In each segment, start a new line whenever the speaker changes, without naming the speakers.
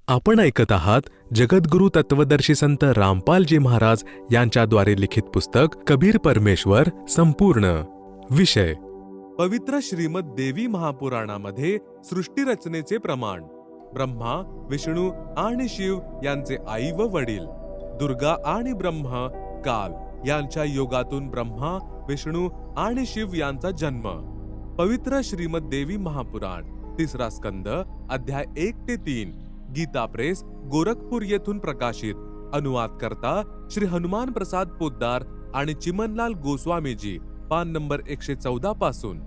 आपण ऐकत आहात जगद्गुरु तत्वदर्शी संत रामपालजी महाराज यांच्याद्वारे लिखित पुस्तक कबीर परमेश्वर संपूर्ण. विषय पवित्र श्रीमद देवी महापुराणामध्ये सृष्टी रचनेचे प्रमाण. ब्रह्मा, विष्णू आणि शिव यांचे आई व वडील. दुर्गा आणि ब्रह्म काल यांच्या योगातून ब्रह्मा, विष्णू आणि शिव यांचा जन्म. पवित्र श्रीमद देवी महापुराण, 3रा स्कंद, अध्याय 1 ते 3. गीता प्रेस, गोरखपूर येथून प्रकाशित. अनुवाद करता श्री हनुमान प्रसाद पोद्दार आणि चिमनलाल गोस्वामीजी. पान नंबर 114 पासून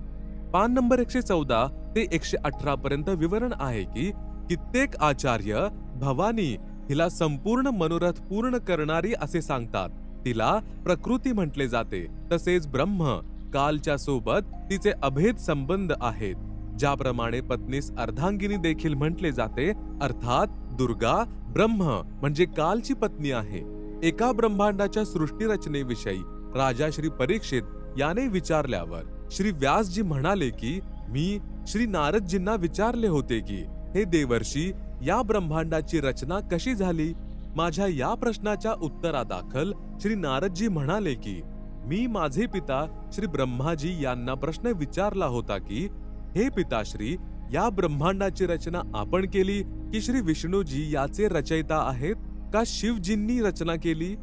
पान नंबर 114 ते 118 पर्यंत विवरण आहे की कित्येक आचार्य भवानी हिला संपूर्ण मनोरथ पूर्ण करणारी असे सांगतात. तिला प्रकृती म्हटले जाते. तसेच ब्रह्म कालच्या सोबत तिचे अभेद संबंध आहेत. ज्याप्रमाणे पत्नीस अर्धांगिनी देखील म्हटले जाते, अर्थात दुर्गा ब्रह्म म्हणजे कालची पत्नी आहे. एका ब्रह्मांडाच्या सृष्टी रचनेविषयी राजा श्री परीक्षित याने विचारल्यावर श्री व्यासजी म्हणाले की मी श्री नारदजींना विचारले होते की हे देवर्षी, या ब्रह्मांडाची रचना कशी झाली? माझ्या या प्रश्नाच्या उत्तरादाखल श्री नारदजी म्हणाले की मी माझे पिता श्री ब्रह्माजी यांना प्रश्न विचारला होता की हे पिताश्री, या ब्रह्मांडाची रचना आपण केली की श्री विष्णूजी याचे रचयिता आहेत का शिवजींनी रचना केली?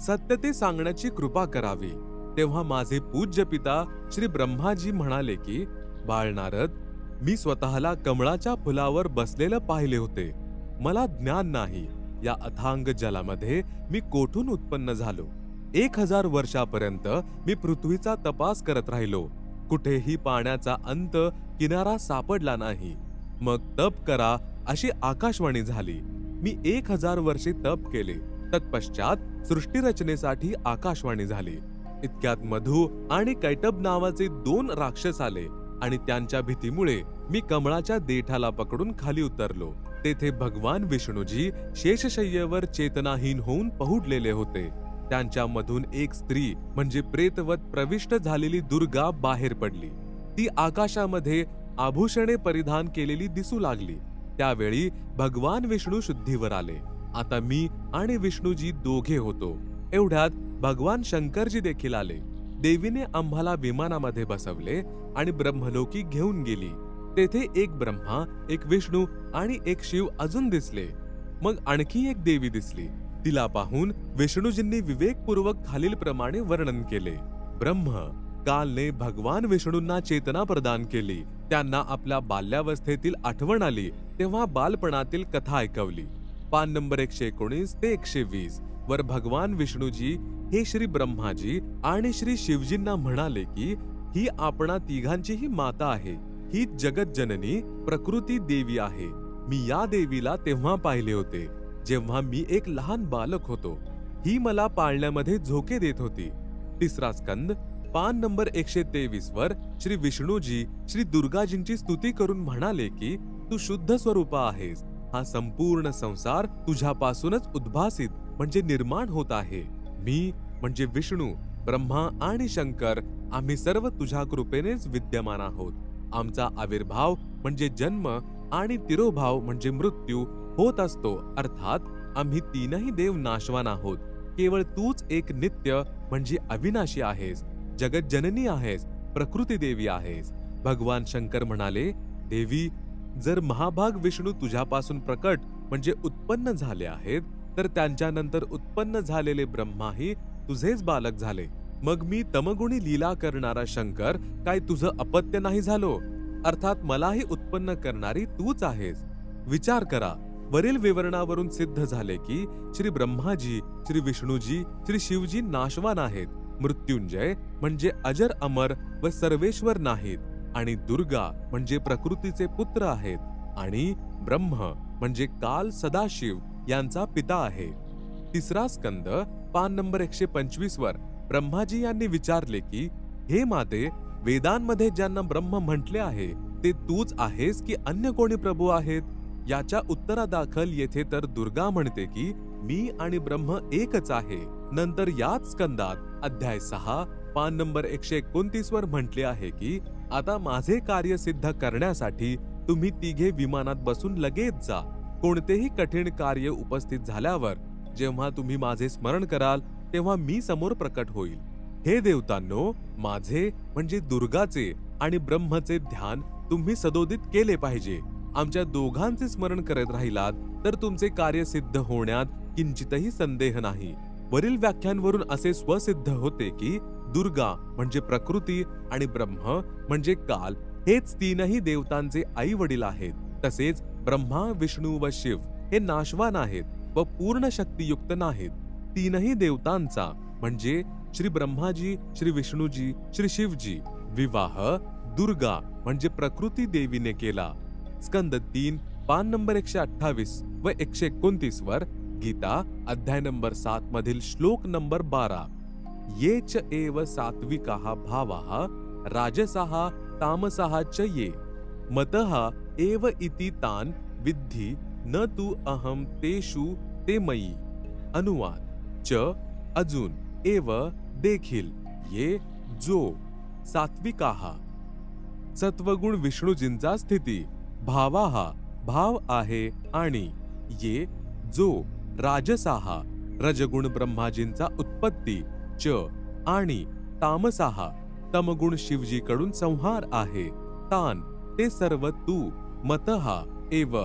सत्य ते सांगण्याची कृपा करावी. तेव्हा माझे पूज्य पिता श्री ब्रह्माजी म्हणाले की बाळ नारद, मी स्वतःला कमळाच्या फुलावर बसलेलं पाहिले होते. मला ज्ञान नाही या अथांग जलामध्ये मी कोठून उत्पन्न झालो. 1000 वर्षापर्यंत मी पृथ्वीचा तपास करत राहिलो. कुठेही पाण्याचा अंत किनारा सापडला नाही. मग तप करा अशी आकाशवाणी झाली. मी 1000 वर्षे तप केले. तत्पश्चात सृष्टी रचनेसाठी आकाशवाणी झाली. इतक्यात मधु आणि कैटब नावाचे 2 राक्षस आले आणि त्यांच्या भीतीमुळे मी कमळाच्या देठाला पकडून खाली उतरलो. तेथे भगवान विष्णूजी शेषशय्येवर चेतनाहीन होऊन पहुडलेले होते. त्यांच्यामधून एक स्त्री म्हणजे प्रेतवत प्रविष्ट झालेली दुर्गा बाहेर पडली. ती आकाशामध्ये आभूषणे परिधान केलेली दिसू लागली. त्यावेळी भगवान विष्णू शुद्धीवर आले. आता मी आणि विष्णूजी दोघे होतो. एवढ्यात भगवान शंकरजी देखील आले. देवीने आम्हाला विमानामध्ये बसवले आणि ब्रह्मलोकी घेऊन गेली. तेथे एक ब्रह्मा, एक विष्णू आणि एक शिव अजून दिसले. मग आणखी एक देवी दिसली. तिला पाहून विष्णूजींनी विवेकपूर्वक खालील प्रमाणे वर्णन केले. ब्रह्म कालने भगवान विष्णूंना चेतना प्रदान केली. त्यांना आपल्या बाल्यावस्थेतील आठवण आली तेव्हा बालपणातील कथा ऐकवली. पान नंबर 119 ते 120 वर भगवान विष्णूजी हे श्री ब्रह्माजी आणि श्री शिवजींना म्हणाले की ही आपणा तिघांचीही माता आहे. ही जगत जननी प्रकृती देवी आहे. मी या देवीला तेव्हा पाहिले होते जेव्हा मी एक लहान बालक होतो. ही मला पाळण्यामध्ये झोके देत होती. 3रा स्कंद, पान नंबर 123 वर श्री विष्णूजी श्री दुर्गाजींची स्तुती करून म्हणाले की तू शुद्ध स्वरूपा आहेस. हा संपूर्ण संसार तुझ्यापासूनच उद्भासित म्हणजे निर्माण होत आहे. मी म्हणजे विष्णू, ब्रह्मा आणि शंकर आम्ही सर्व तुझ्या कृपेनेच विद्यमान आहोत. आमचा आविर्भाव म्हणजे जन्म आणि तिरोभाव म्हणजे मृत्यू होत असतो. अर्थात आम्ही तीनही देव नाशवान आहोत. केवळ तूच एक नित्य म्हणजे अविनाशी आहेस. जगत जननी आहेस, प्रकृती देवी आहेस. भगवान शंकर म्हणाले, देवी, जर महाभाग विष्णू तुझ्यापासून प्रकट म्हणजे उत्पन्न झाले आहेत तर त्यांच्यानंतर उत्पन्न झालेले ब्रह्माही तुझेच बालक झाले. मग मी तमगुणी लीला करणारा शंकर काय तुझं अपत्य नाही झालो? अर्थात मलाही उत्पन्न करणारी तूच आहेस. विचार करा. वरील विवरणावरून सिद्ध झाले की श्री ब्रह्माजी, श्री विष्णूजी, श्री शिवजी नाशवान आहेत. मृत्युंजय म्हणजे अजर अमर व सर्वेश्वर नाहीत. आणि दुर्गा म्हणजे प्रकृतीचे पुत्र आहेत. आणि ब्रह्म म्हणजे काल सदाशिव यांचा पिता आहे. 3रा स्कंद, पान नंबर 125 वर ब्रह्माजी यांनी विचारले की हे माते, वेदांमध्ये ज्यांना ब्रह्म म्हटले आहे ते तूच आहेस की अन्य कोणी प्रभू आहेत? याच्या उत्तरादाखल येथे तर दुर्गा म्हणते की मी आणि ब्रह्म एकच आहे. नंतर याच स्कंदात अध्याय 6 पान नंबर 129 वर म्हटले आहे की आता माझे कार्य सिद्ध करण्यासाठी तुम्ही तिघे विमानात बसून लगेच जा. कोणतेही कठीण कार्य उपस्थित झाल्यावर जेव्हा तुम्ही माझे स्मरण कराल तेव्हा मी समोर प्रकट होईल. हे देवतांनो, माझे म्हणजे दुर्गाचे आणि ब्रह्मचे ध्यान तुम्ही सदोदित केले पाहिजे. आमच्या दोघांचे स्मरण करत राहिलात तर तुमचे कार्य सिद्ध होण्यात किंचितही संदेह नाही. वरील व्याख्यांवरून असे स्वसिद्ध होते की दुर्गा म्हणजे प्रकृती आणि ब्रह्म म्हणजे काल हेच तीनही देवतांचे आई वडील आहेत. तसेच ब्रह्मा, विष्णू व शिव हे नाशवान आहेत व पूर्ण शक्तियुक्त नाहीत. तीनही देवतांचा म्हणजे श्री ब्रह्माजी, श्री विष्णूजी, श्री शिवजी विवाह दुर्गा म्हणजे प्रकृती देवीने केला. स्कंद 3 पान नंबर 128 व 129 वर गीता अध्याय नंबर 7 मधील श्लोक नंबर 12. ये च एव सात्विकाः भावाः राजसाः तामसाः च ये मतः एव इति तान विद्धि न तु अहम तेषु ते मयी. अनुवाद च अजून एव देखील ये जो सात्विकाः सत्वगुण विष्णूजींचा स्थिती, भावाहा भाव आहे आणि ये जो राजसाहा रजगुण ब्रह्माजींचा उत्पत्ती च आणि तामसाहा तमगुण शिवजीकडून संहार आहे. तान ते सर्व तू मतहा एव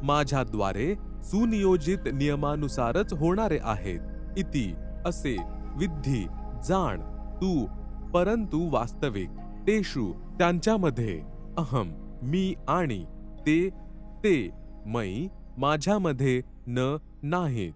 माझ्याद्वारे सुनियोजित नियमानुसारच होणारे आहेत. इति असे विद्धी जाण तू, परंतु वास्तविक तेषु त्यांच्यामध्ये अहम मी आणि ते मयी माझ्यामध्ये न नाहीत.